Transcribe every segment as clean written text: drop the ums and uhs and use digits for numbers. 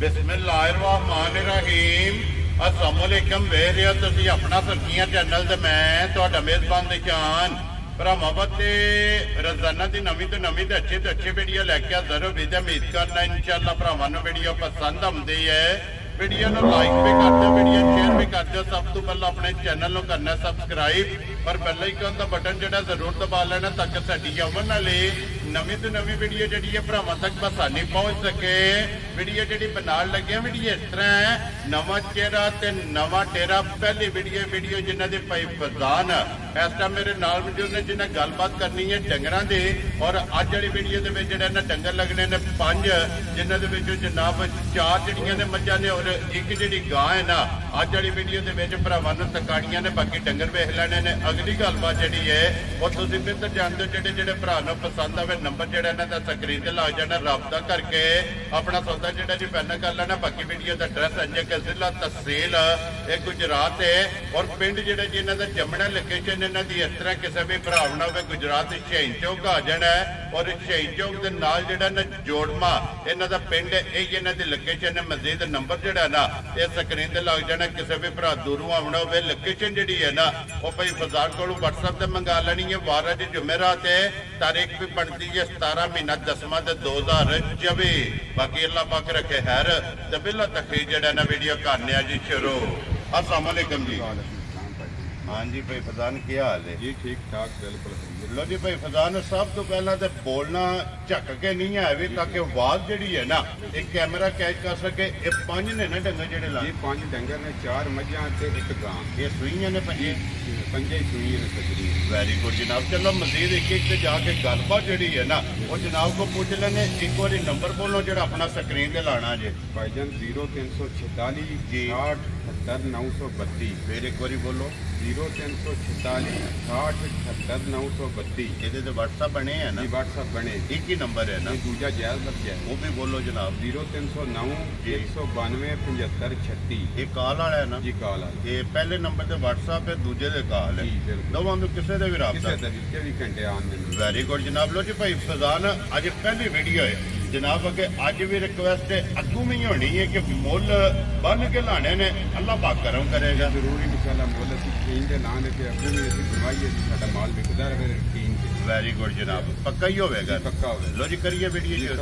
बिस्मिल्लाहिर्रहमानिर्रहीम। अस्सलाम वालेकुम। वेख रहे हो तुसीं अपना सरकियां चैनल ते मैं तुहाडा मेज़बान निशान भरावां बते रोजाना की नवीं तो नवीं अच्छे वीडियो लैके हाज़र हो। भी उम्मीद करना इंशाअल्लाह भरावां नूं वीडियो पसंद आउंदी है। वीडियो को लाइक भी कर दो, वीडियो शेयर भी कर दो। सब तो पहले अपने चैनल को करना सब्सक्राइब, पर बेल आइकन का बटन जो जरूर दबा लेना ताकि साडी आवन वाली नवीं तो नवीं वीडियो जी भरावां तक बसानी पहुँच सके। वीडियो जी बना लगे वीडियो इस तरह है, नवा चेहरा ते नवा टेरा। पहली वीडियो जिन्हों की भाई फजान इस टाइम मेरे नाल मौजूद ने जिन्हें गलबात करनी है डंगरां दी। और अज वाली वीडियो के जोड़े डंगर लगने ने 5, जिन्होंने जनाब 4 जड़ियां ने मझां ने और एक जी गां है ना। अज वाली वीडियो के भरावां नूं तकाड़ियां ने, बाकी डंगर वेख लेने ने। अगली गलबात जी है और तुसीं फिर जानते हो जोड़े भरा नूं पसंद आवे नंबर जोड़ा इन्हां दा स्क्रीन ते लग जाना, रब्ता करके अपना सौदा जोड़ा जी फाइनल कर लेना। बाकी वीडियो का एड्रैस अंजे के जिला तहसील गुजरात है और पिंड जोड़ा जी इन्हां दा जमना लोकेशन इन्हां दी इस तरह किसी भी भरावना हो गुजरात शहीद चौक आ जाना है। और शहीद चौक के नाल जोड़ा ना जोड़मा इन्हां दा पिंड है, इन्हां दी लोकेशन है। मजीद नंबर जोड़ा ना इस स्क्रीन ते लग जाना। किसी भी भरा दूरों आना हो लोकेशन जी है ना वो भाई फजान को व्हाट्सएप से मंगा लेनी है। वार अज जुमेरात है, तारीख भी बनती है 17 महीना 10वां 2024। बाकी अल्लाह पाक रखे खैर। तो बिला तक जड़ा ना वीडियो करने जी शुरू। अस्सलाम वालेकुम जी। हाँ जी भाई फजान क्या हाल है जी? ठीक ठाक बिल्कुल। लो जी भाई फजान सब तो पहला तो बोलना झक के नहीं है भी, ताकि आवाज जी है ना एक कैमरा कैच कर सके। ये 5 ने ना डंगर जेडे ला? जी 5 डंगर ने, 4 मझां ते 1 गां। ये सुइयां ने 5 सुइयां ने तकरीबन। वेरी गुड जनाब। चलो मजीद एक जाके गलबात जी है ना वो जनाब को पूछ लेने। एक बार नंबर बोलो जो अपना स्क्रीन से लाना जे। भाईजान 0346 60 78 932। फिर एक बार बोलो 0346 60 78 932। ये व्हाट्सएप बने हैं ना? व्हाट्सएप बने, एक ही नंबर है ना? दूजा जायज लग गया, वो भी बोलो जनाब। 0309 192 75 36। ये कॉल वाला है ना जी? कॉल वाला। ये पहले नंबर से व्हाट्सएप है, दूजे से कॉल है। दोवां में किसी से भी राब्ता 24 घंटे आने। वेरी गुड जनाब। लो जी भाई फजान अज पहली वीडियो है जनाब अगे अज भी रिक्वेस्ट है अगू में ही होनी है कि मुल बन के लाने ने अल्लाह पाक करम करेगा। जरूर इंशाल्लाह मुल टीम के नाम लेके अगू भी दवाई साडा माल बिकदा रहे टीम के। वेरी गुड जनाब, पक्का ही होगा? पक्का होगा। लो जी करिए वीडियो।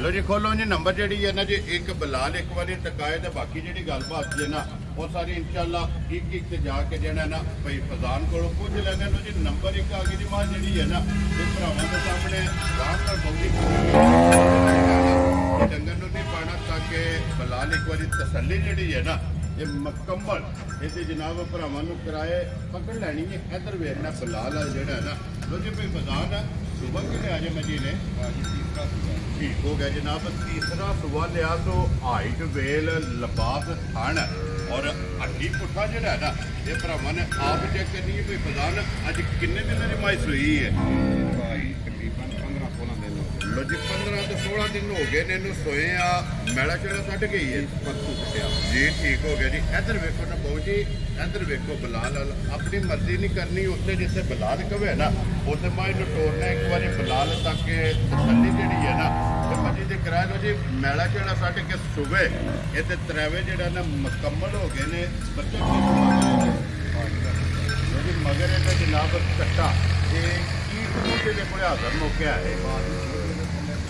लो जी खोलो जी नंबर जी है ना जी। एक बिलाल एक बार टकाए तो बाकी जी गलबात है ना वो सारी इंशाल्लाह एक जाके जो ना भाई फजान को पूछ लेना। लो जी नंबर एक आ गई जी मां जी है ना ये भरावान के सामने आराम नाल बहुत डंगर नहीं पाना ताकि बिलाल एक बार तसली जी है ना ये मुकम्मल ये जनाब भरावान कराए पकड़ लैनी है। इधर वेखना बिलाल जोड़ा है ना। लो जी भाई फजान सुबह कि लिया जे मजी ने? ठीक हो गया जनाब। तीसरा सुबह लिया तो हाइट वेल लिबास थान और हड्डी पुट्ठा जो है ना ये भरावां ने आप चेक करनी है। कोई फजान अज किन्ने दिन की माई सुई है? तकरीबन 15-16 दिन। लो जी 15 तो 16 दिन हो गए ने सोए आ। मैला चेड़ा कट गई है जी? ठीक हो गया जी। इधर वेखो ना बहु जी, इधर वेखो बिलाल अपनी मर्जी नहीं करनी। उसने जिसे बिलाल कवे ना उसे माई टोरना एक बार बिलाल तक तसली जी है ना मजी से करा लो जी। मैला चेड़ा सट के सुबह ये त्रैवे जो ना मुकम्मल हो गए ने बच्चे मगर ये जनाब कट्टा ये कोई हाजर मौके है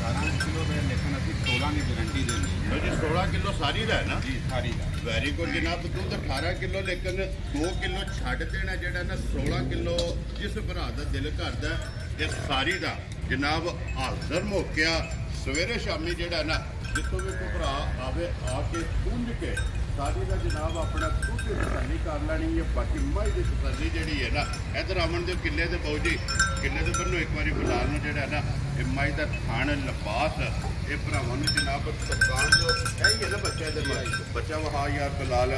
18 किलो लेकिन अभी 16 की गारंटी देनी जी। 16 किलो सारी का है ना जी? सारी का। वेरी गुड जनाब। दूध 18 किलो लेकिन 2 किलो छड़ देना जो ना 16 किलो जिस भरा का दिल करता ये सारी का जनाब हाजर मौकिया सवेरे शामी जोड़ा ना जितों भी कोई भरा आवे आके पूंज के सारी का जनाब अपना दूध की तसली कर लैनी है। बाकी माई की तसली जी है ना इधर अमन दे किले के बहु जी किले के बनो एक बार बिलाल में जोड़ा ना ये माई का थान लिबास ये भरावान जनाब दुकान जो है ही है ना बच्चा बच्चा वहा यार बिलाल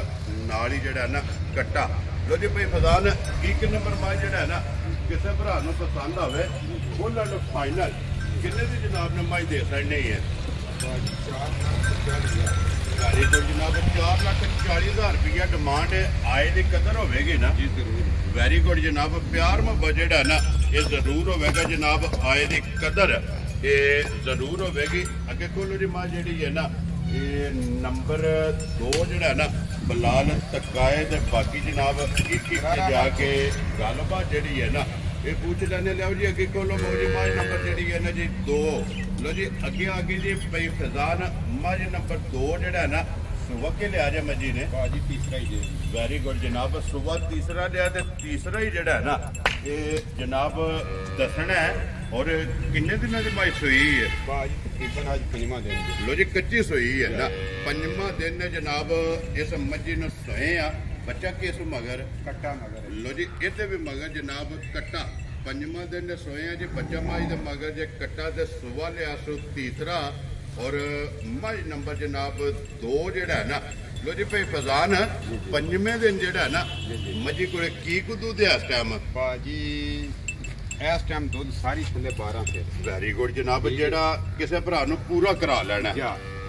नाल ही जोड़ा ना कट्टा। लो जी भाई फजान एक नंबर माई जोड़ा है ना किसी भरा पसंद आवे फुल एंड फाइनल किन्ने की जनाब ने माई दे सकनी है? वेरी गुड जनाब। 4,40,000 रुपया डिमांड आए की कदर होगी ना? जी जरूर। वेरी गुड जनाब। प्यार मोहब्बत जोड़ा ना ये जरूर होगा जनाब आए की कदर ये जरूर होगी। अगे खोलो जी मां जी है ना ਇਹ ਨੰਬਰ 2 ਜਿਹੜਾ ਨਾ ਬਲਾਲ ਤਕਾਏ ਤੇ ਬਾਕੀ ਜਨਾਬ ਇੱਕ ਜਾ ਕੇ ਗੱਲਬਾਤ ਜਿਹੜੀ ਹੈ ਨਾ ਇਹ ਪੁੱਛ ਲੈਣੇ। ਲਿਆਓ ਜੀ ਅੱਗੇ ਕੋਲੋਂ ਮੋਜੀ ਮਾਜ ਨੰਬਰ ਜਿਹੜੀ ਹੈ ਨਾ ਜੀ 2। ਲੋ ਜੀ ਅੱਗੇ ਜੀ ਪਈ ਫਜ਼ਾਨ ਮਾਜ ਨੰਬਰ 2 ਜਿਹੜਾ ਨਾ ਸੁਬਹ ਕੇ ਲਿਆ ਜਾ ਮਜੀ ਨੇ ਬਾਜੀ ਤੀਸਰਾ ਹੀ ਜੀ। ਵੈਰੀ ਗੁੱਡ ਜਨਾਬ, ਸੁਬਹ ਤੀਸਰਾ ਲਿਆ ਤੇ ਤੀਸਰਾ ਹੀ ਜਿਹੜਾ ਨਾ ਇਹ ਜਨਾਬ ਦੱਸਣਾ ਹੈ। ਔਰ ਕਿੰਨੇ ਦਿਨਾਂ ਦੀ ਮਾਈ ਸੋਈ ਹੈ ਬਾਜੀ? ਤਕਰੀਬਨ ਅੱਜ ਪੰਜਵਾਂ ਦਿਨ ਜੀ। ਲੋ ਜੀ ਕੱਚੀ ਸੋਈ ਹੈ ਨਾ, ਪੰਜਵਾਂ ਦਿਨ ਨੇ ਜਨਾਬ ਇਸ ਮੱਝੀ ਨੂੰ ਸੋਏ ਆ। ਬੱਚਾ ਕਿਸ ਮਗਰ? ਕੱਟਾ ਮਗਰ। ਲੋ ਜੀ ਇਹਦੇ ਵੀ ਮਗਰ ਜਨਾਬ ਕੱਟਾ, ਪੰਜਵਾਂ ਦਿਨ ਨੇ ਸੋਏ ਆ ਜੀ। ਬੱਚਾ ਮਾਈ ਦੇ ਮਗਰ ਜੇ ਕੱਟਾ ਤੇ ਸੁਬਹ ਲਿਆ ਸੋ ਤੀਸਰਾ। ਔਰ ਮੱਝ ਨੰਬਰ ਜਨਾਬ 2 ਜਿਹੜਾ ਨਾ ਲੋ ਜੀ ਭਾਈ ਫਜ਼ਾਨ ਪੰਜਵੇਂ ਦਿਨ ਜਿਹੜਾ ਨਾ ਮੱਝੀ ਕੋਲੇ ਕੀ ਕੁ ਦੁੱਧ ਹੈ ਇਸ ਟਾਈਮ? ਬਾਜੀ ਇਸ ਟਾਈਮ ਦੁੱਧ ਸਾਰੀ ਥੱਲੇ 12 ਤੇ। ਵੈਰੀ ਗੁੱਡ ਜਨਾਬ, ਜਿਹੜਾ ਕਿਸੇ ਭਰਾ ਨੂੰ ਪੂਰਾ ਕਰਾ ਲੈਣਾ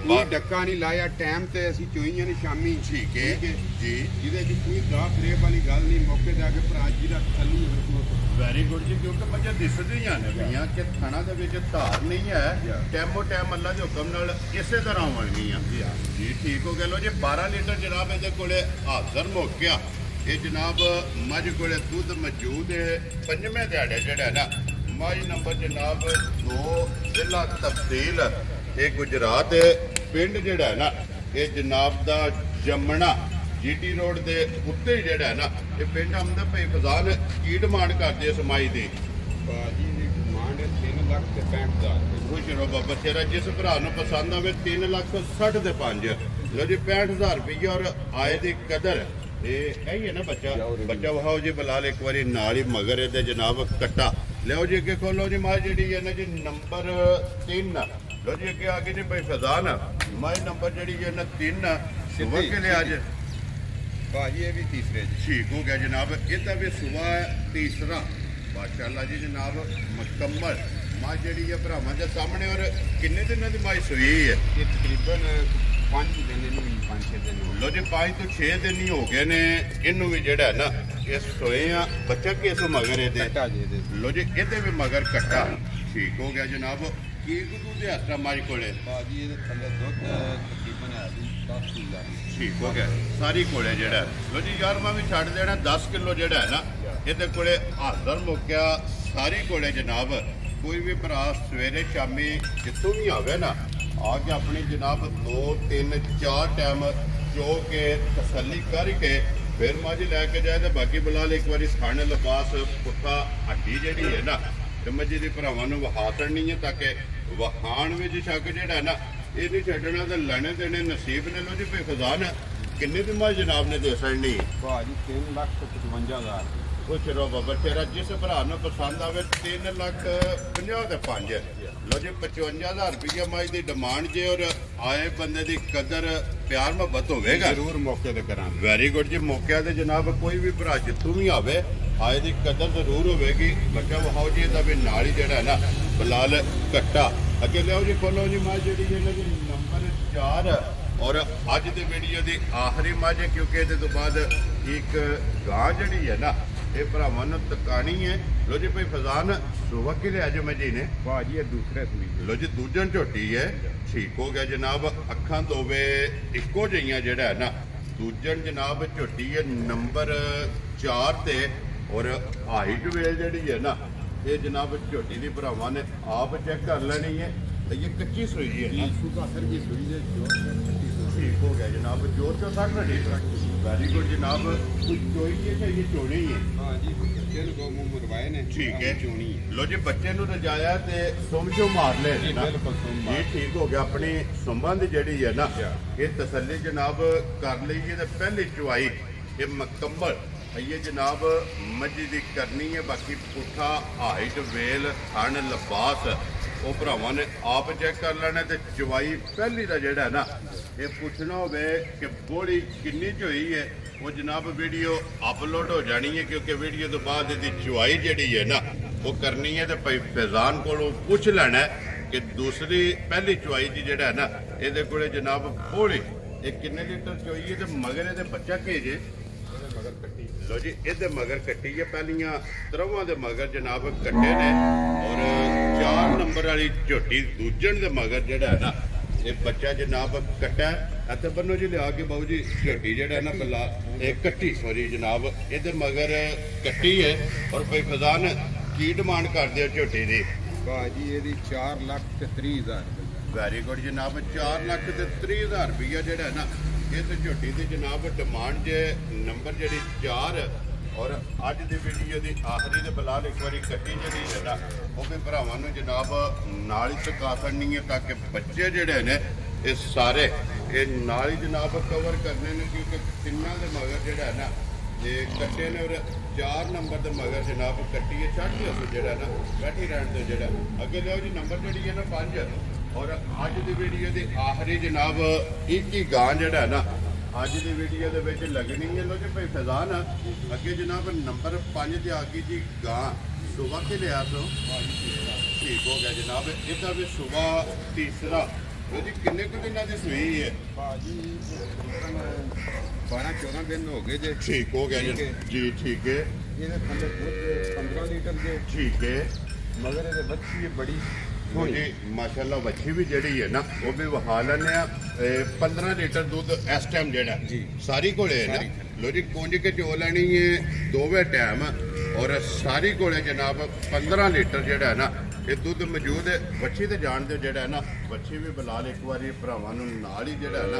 ਕੋਈ ਡੱਕਾ ਨਹੀਂ ਲਾਇਆ ਟਾਈਮ ਤੇ। ਅਸੀਂ ਚੋਈਆਂ ਨੇ ਸ਼ਾਮੀ। ਠੀਕ ਹੈ ਜੀ, ਜਿਹਦੇ ਚ ਕੋਈ ਦਰਾ ਫਰੇਬ ਵਾਲੀ ਗੱਲ ਨਹੀਂ। ਮੌਕੇ ਤੇ ਆ ਕੇ ਭਰਾ ਜੀ ਦਾ ਤਸੱਲੀ ਹੋਵੇ। ਵੈਰੀ ਗੁੱਡ ਜੀ, ਕਿਉਂਕਿ ਮੱਝਾਂ ਦਿਸਦੀਆਂ ਨੇ ਪਈਆਂ ਕਿ ਥਣਾ ਦੇ ਵਿੱਚ ਧਾਰ ਨਹੀਂ ਹੈ। ਟੈਮੋ ਟਾਈਮ ਅੱਲਾ ਦੇ ਹੁਕਮ ਨਾਲ ਇਸੇ ਤਰ੍ਹਾਂ ਹੋਣਗੀਆਂ ਜੀ। ਠੀਕ ਹੋ ਗਿਆ। ਲੋ ਜੀ 12 ਲੀਟਰ ਜਨਾਬ ਇਹਦੇ ਕੋਲੇ ਹਾਜ਼ਰ ਮੁੱਕਿਆ। ਇਹ ਜਨਾਬ ਮੱਝ ਕੋਲੇ ਦੁੱਧ ਮੌਜੂਦ ਹੈ। ਪੰਜਵੇਂ ਦਿਹਾੜੇ ਜਿਹੜਾ ਨਾ ਮੱਝ ਨੰਬਰ ਜਨਾਬ 2 ਜ਼ਿਲ੍ਹਾ ਤਹਿਸੀਲ ਇਹ ਗੁਜਰਾਤ ਪਿੰਡ ਜਿਹੜਾ ਨਾ ਇਹ ਜਨਾਬ ਦਾ ਜੰਮਣਾ ਜੀਟੀ ਰੋਡ ਦੇ ਉੱਤੇ ਜਿਹੜਾ ਨਾ ਇਹ ਪਿੰਡ ਆਮਦਾ ਭਾਈ ਫਜ਼ਾਨ ਕੀ ਡਿਮਾਂਡ ਕਰਦੇ ਇਸ ਮਾਈ ਦੀ? ਬਾਜੀ ਦੀ ਡਿਮਾਂਡ 3,65,000 ਖੁਸ਼ ਰਹੋ ਬਾਬਾ ਤੇਰਾ। ਜਿਸ ਭਰਾ ਨੂੰ ਪਸੰਦ ਆਵੇ 3,60,000 ਦੇ 5। ਲੋ ਜੀ 65,000 ਰੁਪਈਆ। ਔਰ ਆਏ ਦੀ ਕਦਰ ਇਹ ਹੈ ਨਾ ਬੱਚਾ ਵਹਾਓ ਜੀ ਬਲਾਲ ਇੱਕ ਵਾਰੀ ਨਾਲ ਹੀ ਮਗਰ ਇਹਦੇ ਜਨਾਬ ਕੱਟਾ। ਲਿਆਓ ਜੀ ਅੱਗੇ ਖੋਲੋ ਜੀ ਮਾਂ ਜਿਹੜੀ ਹੈ ਨਾ ਜੀ ਨੰਬਰ 3। ਲੋ ਜੀ ਅੱਗੇ ਆ ਗਈ ਜੀ ਭਾਈ ਫਜ਼ਾਨ ਮਾਂ ਨੰਬਰ ਜਿਹੜੀ ਹੈ ਨਾ 3 ਸੁਬਹ ਕੇ ਲਿਆ ਅੱਜ ਬਾਜੀ ਇਹ ਵੀ ਤੀਸਰੇ ਜੀ। ਠੀਕ ਹੋ ਗਿਆ ਜਨਾਬ, ਇਹਦਾ ਵੀ ਸੁਬਹ ਤੀਸਰਾ ਮਾਸ਼ਾਅੱਲਾ ਜੀ ਜਨਾਬ ਮੁਕੰਮਲ ਮਾਂ ਜਿਹੜੀ ਹੈ ਭਰਾਵਾਂ ਦੇ ਸਾਹਮਣੇ। ਔਰ ਕਿੰਨੇ ਦਿਨਾਂ ਦੀ ਮਾਂ ਸੋਈ ਹੈ? ਇਹ ਤਕਰੀਬਨ 5 ਦਿਨ ਇਹਨੂੰ ਵੀ 5-6 ਦਿਨ ਹੋ ਗਏ। ਲੋ ਜੀ 5 ਤੋਂ 6 ਦਿਨ ਹੀ ਹੋ ਗਏ ਨੇ ਇਹਨੂੰ ਵੀ ਜਿਹੜਾ ਨਾ ਇਹ ਸੋਏ ਆ। ਬੱਚਾ ਕਿਸ ਮਗਰ ਇਹਦੇ? ਕੱਟਾ ਜੀ ਇਹਦੇ। ਲੋ ਜੀ ਇਹਦੇ ਵੀ ਮਗਰ ਕੱਟਾ। ਠੀਕ ਹੋ ਗਿਆ ਜਨਾਬ। ਕੀ ਗੁੱਦੂ ਦੇ ਹੱਥਾਂ ਮਾਈ ਕੋਲੇ? ਬਾਜੀ ਇਹਦੇ ਥੱਲੇ ਦੁੱਧ ਤਕਰੀਬਨ ਹੈ 10 ਕਿਲੋ। ਠੀਕ ਹੋ ਗਿਆ ਸਾਰੀ ਕੋਲੇ ਜਿਹੜਾ। ਲੋ ਜੀ 11ਵਾਂ ਵੀ ਛੱਡ ਦੇਣਾ 10 ਕਿਲੋ ਜਿਹੜਾ ਹੈ ਨਾ ਇਹਦੇ ਕੋਲੇ ਹਾਜ਼ਰ ਮੁੱਕਿਆ ਸਾਰੀ ਕੋਲੇ ਜਨਾਬ। ਕੋਈ ਵੀ ਭਰਾ ਸਵੇਰੇ ਸ਼ਾਮੀ ਜਿੱਥੋਂ ਵੀ ਆਵੇ ਨਾ ਆ ਕੇ ਆਪਣੀ ਜਨਾਬ 2 3 4 ਟਾਈਮ ਚੋ ਕੇ ਤਸੱਲੀ ਕਰਕੇ ਫਿਰ ਮੱਝ ਲੈ ਕੇ ਜਾਏ। ਤੇ ਬਾਕੀ ਬਲਾਲ ਇੱਕ ਵਾਰੀ ਥਣ ਲਿਬਾਸ ਪੁੱਠਾ ਹੱਡੀ ਜਿਹੜੀ ਹੈ ਨਾ ਤੇ ਮੱਝੀ ਦੀ ਭਰਾਵਾਂ ਨੂੰ ਵਹਾ ਕਰਨੀ ਹੈ ਤਾਂ ਕਿ ਵਹਾਣ ਵਿੱਚ ਸ਼ੱਕ ਜਿਹੜਾ ਨਾ ਇਹ ਨਹੀਂ ਛੱਡਣਾ ਤੇ ਲੈਣੇ ਦੇਣੇ ਨਸੀਬ ਨੇ। ਲੋ ਜੀ ਭਾਈ ਖਜ਼ਾਨ ਕਿੰਨੇ ਦੀ ਮੱਝ ਜਨਾਬ ਨੇ ਦੇ ਸਕਣੀ? ਬਾਜੀ 3,55,000। ਖੁਸ਼ ਰਹੋ ਬਾਬਾ ਤੇਰਾ। ਜਿਸ ਭਰਾ ਨੂੰ ਪਸੰਦ ਆਵੇ 3,50,000 ਦੇ 5। ਲੋ ਜੀ 55,000 ਰੁਪਈਆ ਮੱਝ ਦੀ ਡਿਮਾਂਡ ਜੇ। ਔਰ ਆਏ ਬੰਦੇ ਦੀ ਕਦਰ ਪਿਆਰ ਮੁਹੱਬਤ ਹੋਵੇਗਾ ਜ਼ਰੂਰ ਮੌਕੇ ਤੇ ਕਰਾਂਗੇ। ਵੈਰੀ ਗੁੱਡ ਜੀ। ਮੌਕਿਆਂ ਤੇ ਜਨਾਬ ਕੋਈ ਵੀ ਭਰਾ ਜਿੱਥੋਂ ਵੀ ਆਵੇ ਆਏ ਦੀ ਕਦਰ ਜ਼ਰੂਰ ਹੋਵੇਗੀ। ਬੱਚਾ ਵਹਾਓ ਜੀ ਇਹਦਾ ਵੀ ਨਾਲ ਹੀ ਜਿਹੜਾ ਨਾ ਬਲਾਲ ਕੱਟਾ। ਅੱਗੇ ਲਿਆਓ ਜੀ ਖੋਲੋ ਜੀ ਮੱਝ ਜਿਹੜੀ ਇਹਨਾਂ ਦੀ ਨੰਬਰ 4। ਔਰ ਅੱਜ ਦੀ ਵੀਡੀਓ ਦੀ ਆਖਰੀ ਮੱਝ ਕਿਉਂਕਿ ਇਹਦੇ ਤੋਂ ਬਾਅਦ ਇੱਕ ਗਾਂ ਜਿਹੜੀ ਹੈ ਨਾ ਇਹ ਭਰਾਵਾਂ ਨੂੰ ਤਕਾਣੀ ਹੈ। ਲੋ ਜੀ ਭਾਈ ਫਜ਼ਾਨ ਸੁਬਹ ਕੇ ਲਿਆ ਜੋ ਮੱਝੀ ਨੇ? ਬਾਜੀ ਇਹ ਦੂਸਰੇ ਸੂਈ। ਲੋ ਜੀ ਦੂਜਣ ਝੋਟੀ ਹੈ। ਠੀਕ ਹੋ ਗਿਆ ਜਨਾਬ। ਅੱਖਾਂ ਦੋਵੇਂ ਇੱਕੋ ਜਿਹੀਆਂ ਜਿਹੜਾ ਹੈ ਨਾ ਦੂਜਣ ਜਨਾਬ ਝੋਟੀ ਹੈ ਨੰਬਰ 4 ਤੇ। ਔਰ ਹਾਈਟ ਵੇਲ ਜਿਹੜੀ ਹੈ ਨਾ ਇਹ ਜਨਾਬ ਝੋਟੀ ਦੀ ਭਰਾਵਾਂ ਨੇ ਆਪ ਚੈੱਕ ਕਰ ਲੈਣੀ ਹੈ। ਇਹ ਕੱਚੀ ਸੂਈ ਹੈ ਨਾ ਸੁਬਾ ਸਰ ਜੀ ਸੂਈ ਦੇ ਠੀਕ ਹੋ ਗਿਆ ਜਨਾਬ। ਜੋਰ ਤੋਂ ਸੱਟ ਰੜੀ। ਵੈਰੀ ਗੁੱਡ ਜਨਾਬ। ਕੁਝ ਚੋਈ ਹੈ ਕਿ ਇਹ ਚੋਣੀ ਹੈ? ਹਾਂ ਜੀ ਬੱਚੇ ਨੂੰ ਗੋ ਮੂੰਹ ਮਰਵਾਏ ਨੇ। ਠੀਕ ਹੈ ਚੋਣੀ ਹੈ। ਲੋ ਜੀ ਬੱਚੇ ਨੂੰ ਰਜਾਇਆ ਤੇ ਸੁਮਝੋ ਮਾਰ ਲੈ ਜੀ ਬਿਲਕੁਲ ਸੁੰਬਾ। ਇਹ ਠੀਕ ਹੋ ਗਿਆ। ਆਪਣੀ ਸੁੰਬਾਂ ਦੀ ਜਿਹੜੀ ਹੈ ਨਾ ਇਹ ਤਸੱਲੀ ਜਨਾਬ ਕਰ ਲਈਏ ਤੇ ਪਹਿਲੀ ਚੁਆਈ ਇਹ ਮੁਕੰਮਲ ਇਹ ਜਨਾਬ ਮੱਝੀ ਦੀ ਕਰਨੀ ਹੈ। ਬਾਕੀ ਪੁੱਠਾ ਹਾਈਟ ਵੇਲ ਥਣ ਲਿਬਾਸ ਉਹ ਭਰਾਵਾਂ ਨੇ ਆਪ ਚੈੱਕ ਕਰ ਲੈਣਾ। ਤੇ ਚਵਾਈ ਪਹਿਲੀ ਦਾ ਜਿਹੜਾ ਨਾ ਇਹ ਪੁੱਛਣਾ ਹੋਵੇ ਕਿ ਬੋਲੀ ਕਿੰਨੀ ਚ ਹੋਈ ਹੈ ਉਹ ਜਨਾਬ ਵੀਡੀਓ ਅਪਲੋਡ ਹੋ ਜਾਣੀ ਹੈ। ਕਿਉਂਕਿ ਵੀਡੀਓ ਤੋਂ ਬਾਅਦ ਇਹਦੀ ਚਵਾਈ ਜਿਹੜੀ ਹੈ ਨਾ ਉਹ ਕਰਨੀ ਹੈ ਤੇ ਭਾਈ ਫੈਜ਼ਾਨ ਕੋਲੋਂ ਪੁੱਛ ਲੈਣਾ ਕਿ ਦੂਸਰੀ ਪਹਿਲੀ ਚਵਾਈ ਦੀ ਜਿਹੜਾ ਨਾ ਇਹਦੇ ਕੋਲੇ ਜਨਾਬ ਬੋਲੀ ਇਹ ਕਿੰਨੇ ਲੀਟਰ ਚੋਈ ਹੈ ਤੇ ਮਗਰ ਇਹਦੇ ਬੱਚਾ ਭੇਜੇ। ਮਗਰ ਕੱਟੀ। ਲੋ ਜੀ ਇਹਦੇ ਮਗਰ ਕੱਟੀ ਹੈ। ਪਹਿਲੀਆਂ ਤਰਵਾਂ ਦੇ ਮਗਰ ਜਨਾਬ ਕੱਟੇ ਨੇ। ਔਰ 4 ਨੰਬਰ ਵਾਲੀ ਝੋਟੀ ਦੂਜਣ ਦੇ ਮਗਰ ਜਿਹੜਾ ਹੈ ਨਾ ਇਹ ਬੱਚਾ ਜਨਾਬ ਕੱਟਾ ਅਤੇ ਬੰਨੋ ਜੀ ਲਿਆ ਕੇ ਬਾਬੂ ਜੀ ਝੋਟੀ ਜਿਹੜਾ ਨਾ ਬੱਲਾ ਇਹ ਕੱਟੀ ਸੋਰੀ ਜਨਾਬ ਇਹਦੇ ਮਗਰ ਕੱਟੀ ਹੈ ਔਰ ਭਾਈ ਫਜ਼ਾਨ ਕੀ ਡਿਮਾਂਡ ਕਰਦੇ ਹੋ ਝੋਟੀ ਦੀ ਭਾਜੀ ਇਹਦੀ 4,30,000 ਵੈਰੀ ਗੁੱਡ ਜਨਾਬ 4,30,000 ਰੁਪਈਆ ਜਿਹੜਾ ਨਾ ਇਸ ਝੋਟੀ ਦੀ ਜਨਾਬ ਡਿਮਾਂਡ ਜੇ ਨੰਬਰ ਜਿਹੜੀ 4 ਔਰ ਅੱਜ ਦੀ ਵੀਡੀਓ ਦੀ ਆਖਰੀ ਦੇ ਬਲਾਲ ਇੱਕ ਵਾਰੀ ਕੱਟੀ ਜਿਹੜੀ ਹੈ ਨਾ ਉਹ ਵੀ ਭਰਾਵਾਂ ਨੂੰ ਜਨਾਬ ਨਾਲ ਹੀ ਚੁਕਾ ਕਰਨੀ ਹੈ ਤਾਂ ਕਿ ਬੱਚੇ ਜਿਹੜੇ ਨੇ ਇਹ ਸਾਰੇ ਇਹ ਨਾਲ ਹੀ ਜਨਾਬ ਕਵਰ ਕਰਨੇ ਨੇ ਕਿਉਂਕਿ ਤਿੰਨਾਂ ਦੇ ਮਗਰ ਜਿਹੜਾ ਨਾ ਇਹ ਕੱਟੇ ਨੇ ਔਰ 4 ਨੰਬਰ ਦੇ ਮਗਰ ਜਨਾਬ ਕੱਟੀ ਹੈ ਛੱਡ ਦਿਓ ਜਿਹੜਾ ਨਾ ਬੈਠੀ ਰਹਿਣ ਦੇ ਜਿਹੜਾ ਅੱਗੇ ਲਿਓ ਜੀ ਨੰਬਰ ਜਿਹੜੀ ਹੈ ਨਾ 5 ਔਰ ਅੱਜ ਦੀ ਵੀਡੀਓ ਦੀ ਆਖਰੀ ਜਨਾਬ ਇੱਕ ਹੀ ਗਾਂ ਜਿਹੜਾ ਨਾ ਅੱਜ ਦੀ ਵੀਡੀਓ ਦੇ ਵਿੱਚ ਲੱਗਣੀ ਹੈ ਲੋ ਜੀ ਭਾਈ ਫਜ਼ਾਨ ਅੱਗੇ ਜਨਾਬ ਨੰਬਰ 5 ਤੇ ਆ ਗਈ ਜੀ ਗਾਂ ਸੁਬਾ ਕੇ ਲਿਆ ਤੋਂ ਠੀਕ ਹੋ ਗਿਆ ਜਨਾਬ ਇਹਦਾ ਵੀ ਸੁਬਾ ਤੀਸਰਾ ਉਹ ਜੀ ਕਿੰਨੇ ਕੁ ਦਿਨਾਂ ਦੀ ਸੂਈ ਹੈ ਭਾਜੀ 12-14 ਦਿਨ ਹੋ ਗਏ ਜੇ ਠੀਕ ਹੋ ਗਿਆ ਜੀ ਠੀਕ ਹੈ ਇਹਦੇ ਥੱਲੇ ਦੁੱਧ 15 ਲੀਟਰ ਦੇ ਠੀਕ ਹੈ ਮਗਰ ਇਹਦੇ ਬੱਚੀ ਬੜੀ ਜੀ ਮਾਸ਼ਾਅੱਲਾ ਵੱਛੀ ਵੀ ਜਿਹੜੀ ਹੈ ਨਾ ਉਹ ਵੀ ਵਹਾ ਲੈਂਦੇ ਆ 15 ਲੀਟਰ ਦੁੱਧ ਇਸ ਟਾਈਮ ਜਿਹੜਾ ਜੀ ਸਾਰੀ ਕੋਲੇ ਹੈ ਨਾ ਲੋ ਜੀ ਕੁੰਜ ਕੇ ਚੋ ਲੈਣੀ ਹੈ ਦੋਵੇਂ ਟਾਈਮ ਔਰ ਸਾਰੀ ਕੋਲੇ ਜਨਾਬ 15 ਲੀਟਰ ਜਿਹੜਾ ਹੈ ਨਾ ਇਹ ਦੁੱਧ ਮੌਜੂਦ ਹੈ ਵੱਛੀ ਤੇ ਜਾਣ ਦੇ ਜਿਹੜਾ ਹੈ ਨਾ ਵੱਛੀ ਵੀ ਬਲਾਲ ਇੱਕ ਵਾਰੀ ਭਰਾਵਾਂ ਨੂੰ ਨਾਲ ਹੀ ਜਿਹੜਾ ਹੈ ਨਾ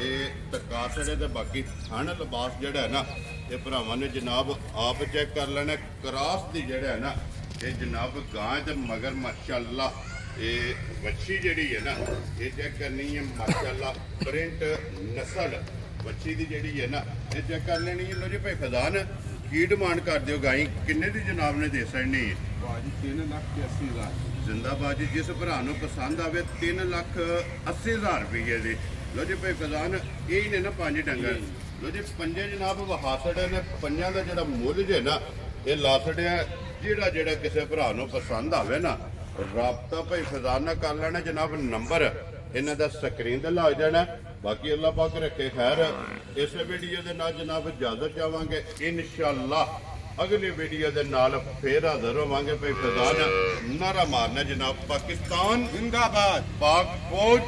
ਇਹ ਤਕਾ ਛੜੇ ਤੇ ਬਾਕੀ ਥਣ ਲਿਬਾਸ ਜਿਹੜਾ ਹੈ ਨਾ ਇਹ ਭਰਾਵਾਂ ਨੇ ਜਨਾਬ ਆਪ ਚੈੱਕ ਕਰ ਲੈਣਾ ਕਰਾਸ ਦੀ ਜਿਹੜਾ ਹੈ ਨਾ ਇਹ ਜਨਾਬ ਗਾਂ ਤੇ ਮਗਰ ਮਾਸ਼ਾਅੱਲਾ ਇਹ ਵੱਛੀ ਜਿਹੜੀ ਹੈ ਨਾ ਇਹ ਚੈੱਕ ਕਰਨੀ ਹੈ ਮਾਸ਼ਾਅੱਲਾ ਪ੍ਰਿੰਟ ਨਸਲ ਵੱਛੀ ਦੀ ਜਿਹੜੀ ਹੈ ਨਾ ਇਹ ਚੈੱਕ ਕਰ ਲੈਣੀ ਹੈ ਲੋ ਜੀ ਭਾਈ ਫਜ਼ਾਨ ਕੀ ਡਿਮਾਂਡ ਕਰਦੇ ਹੋ ਗਾਈ ਕਿੰਨੇ ਦੀ ਜਨਾਬ ਨੇ ਦੇ ਸਕਣੀ ਹੈ ਭਾਜੀ 3,80,000 ਜ਼ਿੰਦਾਬਾਦ ਜੀ ਜਿਸ ਭਰਾ ਨੂੰ ਪਸੰਦ ਆਵੇ 3,80,000 ਰੁਪਏ ਦੇ ਲੋ ਜੀ ਭਾਈ ਫਜ਼ਾਨ ਇਹ ਹੀ ਨੇ ਨਾ 5 ਡੰਗਰ ਲੋ ਜੀ ਪੰਜੇ ਜਨਾਬ ਵਹਾਸੜ ਨੇ ਪੰਜਾਂ ਦਾ ਜਿਹੜਾ ਮੁੱਲ ਜੇ ਨਾ ਇਹ ਲਾ ਛੜਿਆ ਜਿਹੜਾ ਕਿਸੇ ਭਰਾ ਨੂੰ ਪਸੰਦ ਆਵੇ ਨਾ ਰਾਬਤਾ ਭਾਈ ਫਜ਼ਾਨ ਨਾਲ ਕਰ ਲੈਣਾ ਜਨਾਬ ਨੰਬਰ ਇਹਨਾਂ ਦਾ ਸਕਰੀਨ ਤੇ ਲੱਗ ਜਾਣਾ ਬਾਕੀ ਅੱਲਾਹ ਪਾਕ ਰੱਖੇ ਖੈਰ ਇਸੇ ਵੀਡੀਓ ਦੇ ਨਾਲ ਜਨਾਬ ਇਜਾਜ਼ਤ ਚਾਹਾਂਗੇ ਇਨਸ਼ਾਅੱਲਾ ਅਗਲੀ ਵੀਡੀਓ ਦੇ ਨਾਲ ਫੇਰ ਹਾਜ਼ਰ ਹੋਵਾਂਗੇ ਭਾਈ ਫਜ਼ਾਨ ਨਾਰਾ ਮਾਰਨਾ ਜਨਾਬ ਪਾਕਿਸਤਾਨ ਜ਼ਿੰਦਾਬਾਦ ਪਾਕ ਫੌਜ